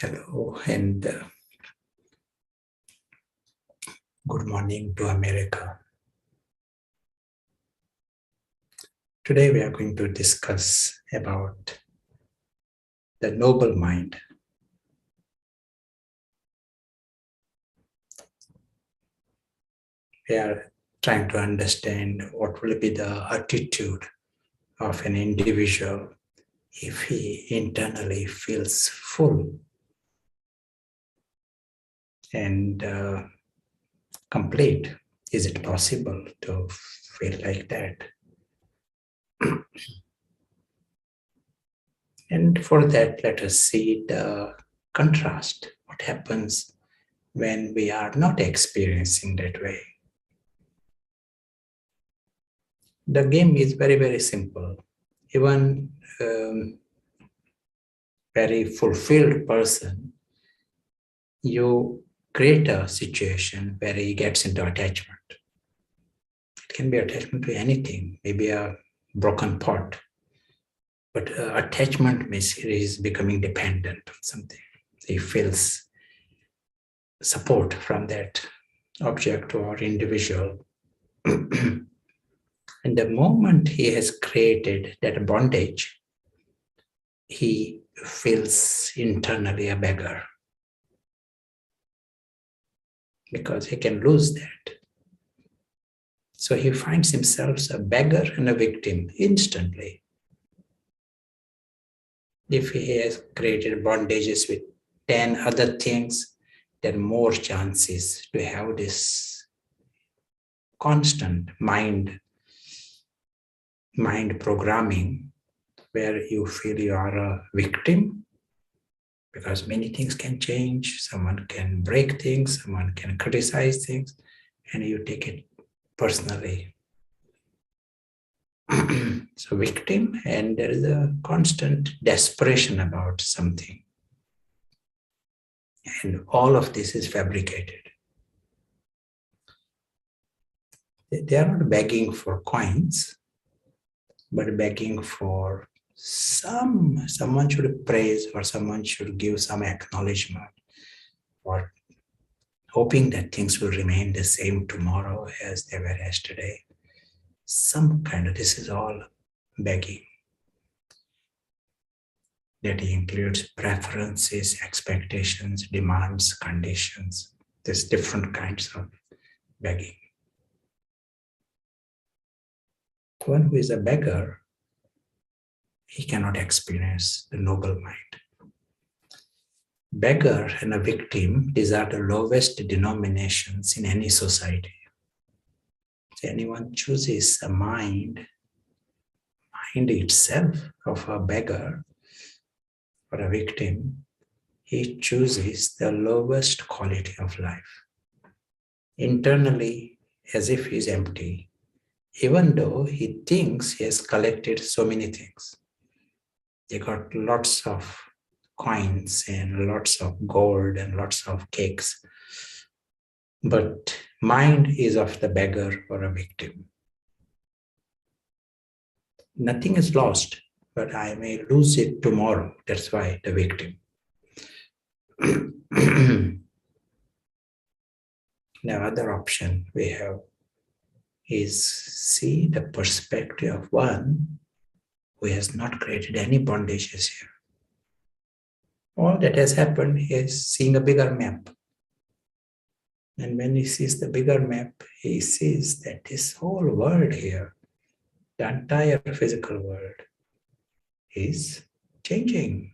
Hello and good morning to America. Today we are going to discuss about the noble mind. We are trying to understand what will be the attitude of an individual if he internally feels full and complete. Is it possible to feel like that? And for that, let us see the contrast. What happens when we are not experiencing that way? The game is very, very simple. Even very fulfilled person, you create a situation where he gets into attachment. It can be attachment to anything, maybe a broken pot. But attachment means he is becoming dependent on something. He feels support from that object or individual. And the moment he has created that bondage, he feels internally a beggar because he can lose that. So he finds himself a beggar and a victim instantly. If he has created bondages with 10 other things, then more chances to have this constant mind programming where you feel you are a victim because many things can change, someone can break things, someone can criticize things, and you take it personally. So victim, and there is a constant desperation about something. And all of this is fabricated. They are not begging for coins, but begging for someone should praise or someone should give some acknowledgement, or hoping that things will remain the same tomorrow as they were yesterday. Some kind of, this is all begging. That includes preferences, expectations, demands, conditions. There's different kinds of begging. One who is a beggar, he cannot experience the noble mind. Beggar and a victim, these are the lowest denominations in any society. If anyone chooses a mind itself of a beggar or a victim, he chooses the lowest quality of life. Internally, as if he is empty, even though he thinks he has collected so many things. He got lots of coins and lots of gold and lots of cakes. But mind is of the beggar or a victim. Nothing is lost, but I may lose it tomorrow. That's why the victim. The other option we have is see the perspective of one who has not created any bondages here. All that has happened is seeing a bigger map. And when he sees the bigger map, he sees that this whole world here, the entire physical world, is changing.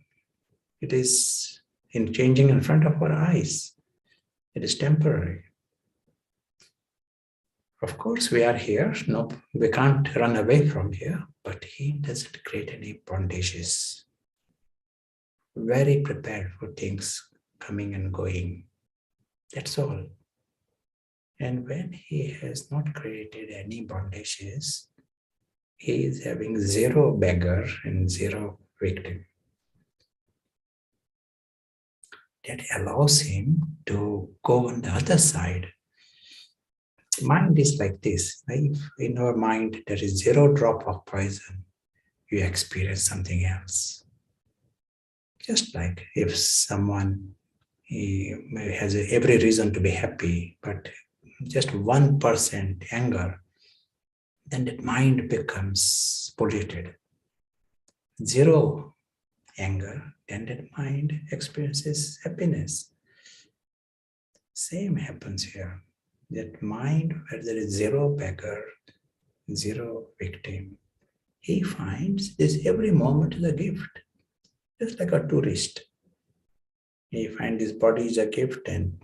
It is changing in front of our eyes. It is temporary. Of course, we are here. No, we can't run away from here, but he doesn't create any bondages. Very prepared for things coming and going. That's all. And when he has not created any bondages, he is having zero beggar and zero victim. That allows him to go on the other side. Mind is like this. If in our mind there is zero drop of poison, you experience something else. Just like if someone he has every reason to be happy, but just 1% anger, then that mind becomes polluted. Zero anger, then that mind experiences happiness. Same happens here. That mind where there is zero beggar, zero victim, he finds this every moment is a gift, just like a tourist. He finds his body is a gift and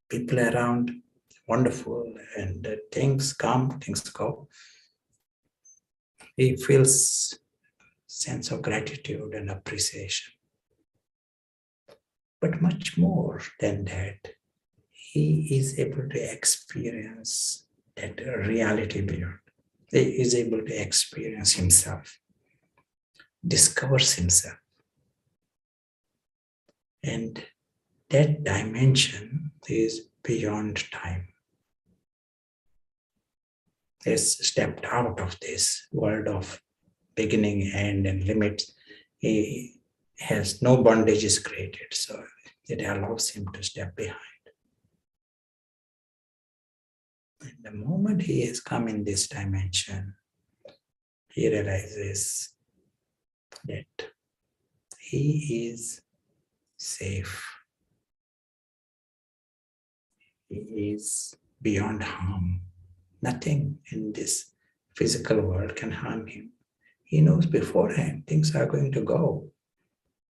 people around wonderful and things come, things go. He feels sense of gratitude and appreciation. But much more than that, he is able to experience that reality beyond. He is able to experience himself, discovers himself. And that dimension is beyond time. He's stepped out of this world of beginning, end, and limits. He has no bondages created, so it allows him to step behind. And the moment he has come in this dimension, he realizes that he is safe. He is beyond harm. Nothing in this physical world can harm him. He knows beforehand things are going to go.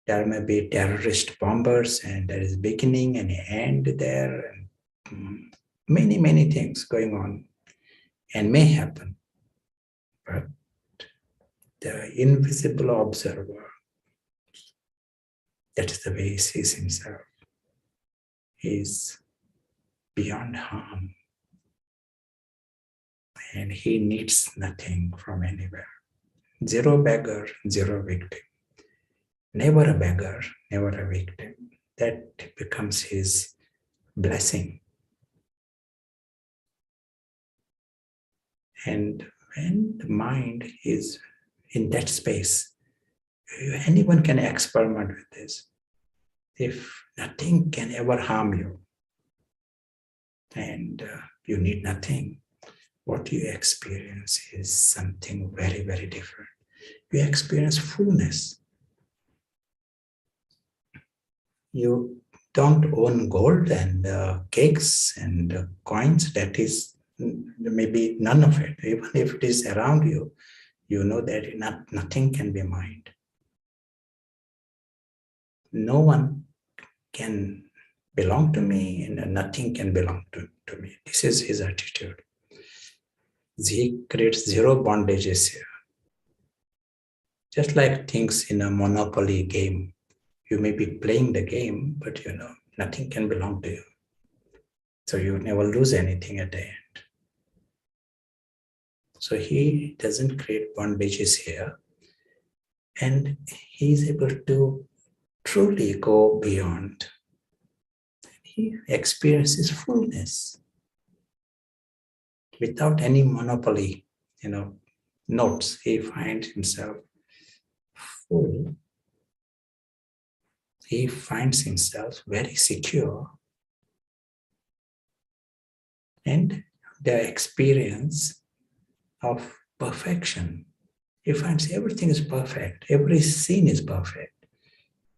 There may be terrorist bombers and there is beginning and end there and many, many things going on and may happen. But the invisible observer, that is the way he sees himself, is beyond harm. And he needs nothing from anywhere. Zero beggar, zero victim. Never a beggar, never a victim. That becomes his blessing. And when the mind is in that space, anyone can experiment with this. If nothing can ever harm you, and you need nothing, what you experience is something very, very different. You experience fullness. You don't own gold and cakes and coins. That is maybe none of it. Even if it is around you, you know that nothing can be mine. No one can belong to me and nothing can belong to me. This is his attitude. He creates zero bondages here. Just like things in a monopoly game. You may be playing the game, but nothing can belong to you. So you never lose anything at the end. So he doesn't create bondages here. And he is able to truly go beyond. He experiences fullness without any monopoly, notes. He finds himself full. He finds himself very secure. And the experience of perfection. He finds everything is perfect. Every scene is perfect.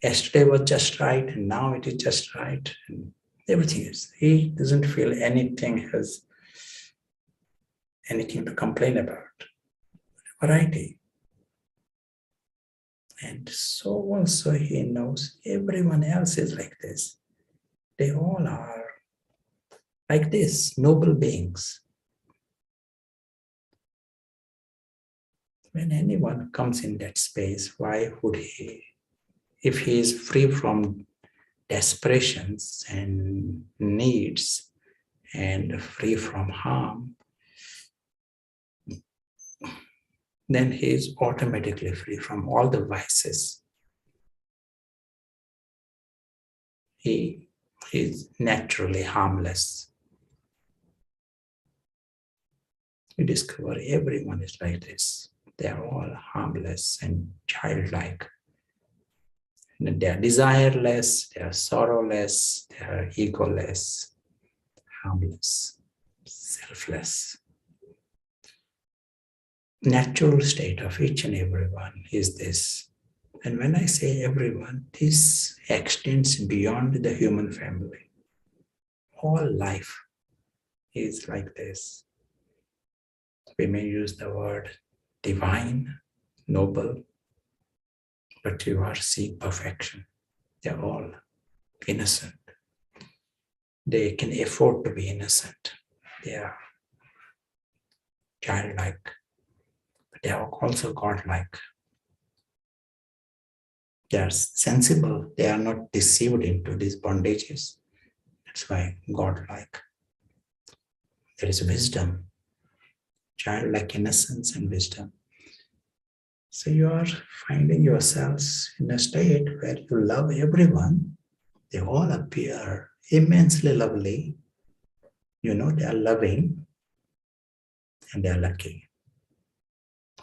Yesterday was just right, and now it is just right. And everything is. He doesn't feel anything has anything to complain about. Variety. And so also he knows everyone else is like this. They all are like this, noble beings. When anyone comes in that space, why would he, if he is free from desperations and needs and free from harm, then he is automatically free from all the vices. He is naturally harmless. You discover everyone is like this. They are all harmless and childlike. They are desireless, they are sorrowless, they are egoless, harmless, selfless. Natural state of each and everyone is this. And when I say everyone, this extends beyond the human family. All life is like this. We may use the word divine, noble, but you are seeing perfection. They're all innocent. They can afford to be innocent. They are childlike, but they are also godlike. They are sensible. They are not deceived into these bondages. That's why godlike. There is wisdom, childlike innocence and wisdom. So you are finding yourselves in a state where you love everyone. They all appear immensely lovely. You know they are loving and they are lucky.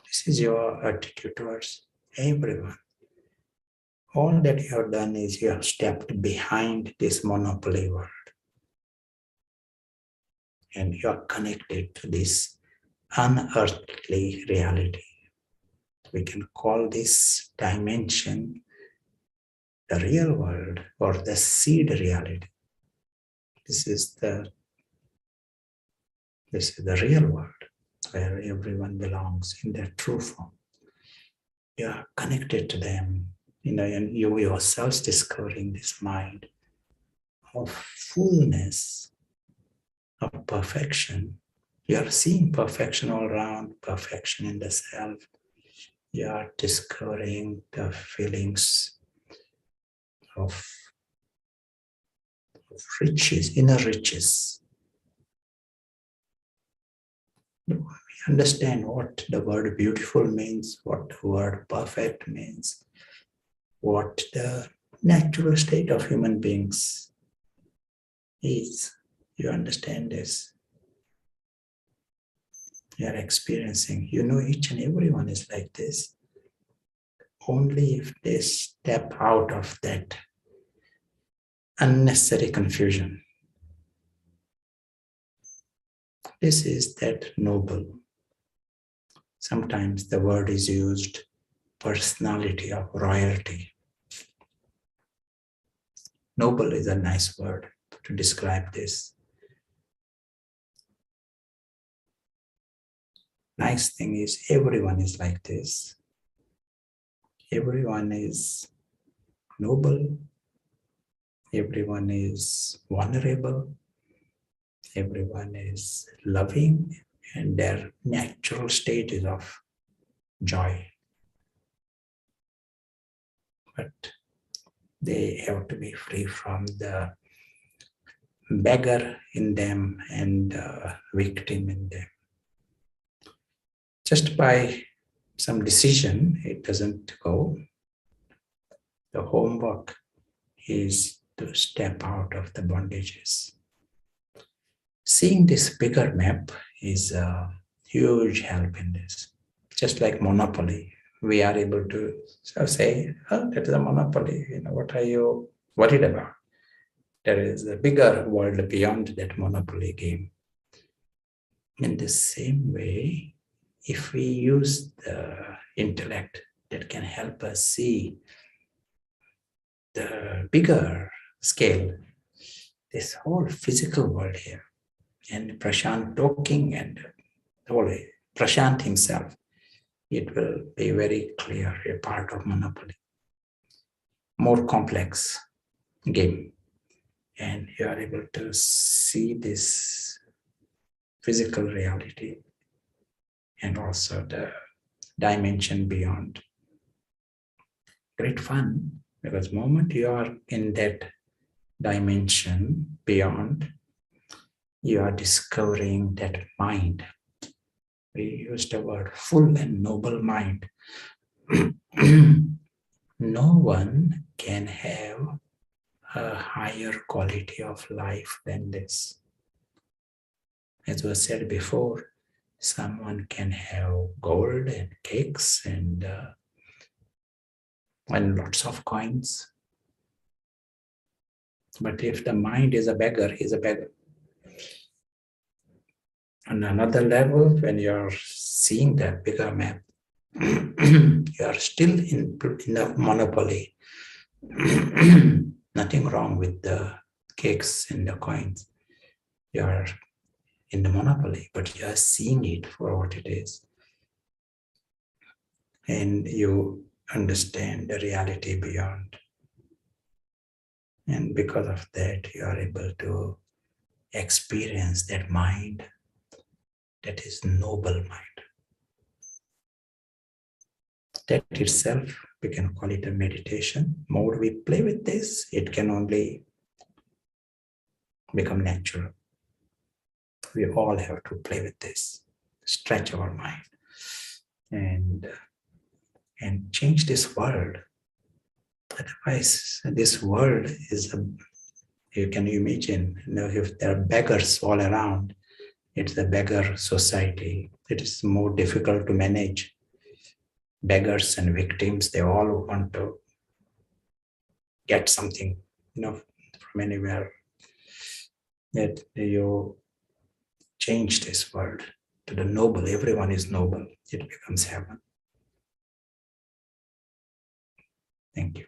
This is your attitude towards everyone. All that you have done is you have stepped behind this monopoly world. And you are connected to this unearthly reality. We can call this dimension the real world or the seed reality. This is the real world where everyone belongs in their true form. You are connected to them, and you yourselves discovering this mind of fullness, of perfection. You are seeing perfection all around, perfection in the self. You are discovering the feelings of riches, inner riches. We understand what the word beautiful means, what the word perfect means, what the natural state of human beings is. You understand this. You are experiencing, each and everyone is like this. Only if they step out of that unnecessary confusion. This is that noble. Sometimes the word is used, personality of royalty. Noble is a nice word to describe this. Nice thing is everyone is like this. Everyone is noble. Everyone is vulnerable. Everyone is loving, and their natural state is of joy. But they have to be free from the beggar in them and the victim in them. Just by some decision, it doesn't go. The homework is to step out of the bondages. Seeing this bigger map is a huge help in this. Just like monopoly, we are able to say, that is a monopoly. What are you worried about? There is a bigger world beyond that monopoly game. In the same way, if we use the intellect that can help us see the bigger scale, this whole physical world here, and Prashant talking and Prashant himself, it will be very clear a part of monopoly. More complex game. And you are able to see this physical reality and also the dimension beyond. Great fun, because the moment you are in that dimension beyond, you are discovering that mind. We use the word full and noble mind. No one can have a higher quality of life than this. As was said before, someone can have gold and cakes and and lots of coins. But if the mind is a beggar, he's a beggar. On another level, when you're seeing that bigger map, you are still in a monopoly. Nothing wrong with the cakes and the coins. You are in the monopoly, but you are seeing it for what it is. And you understand the reality beyond. And because of that, you are able to experience that mind that is noble mind. That itself, we can call it a meditation. More we play with this, it can only become natural. We all have to play with this, stretch our mind, and change this world. Otherwise, this world is you can imagine, if there are beggars all around, it's a beggar society. It is more difficult to manage. Beggars and victims, they all want to get something, from anywhere. That you change this world to the noble. Everyone is noble. It becomes heaven. Thank you.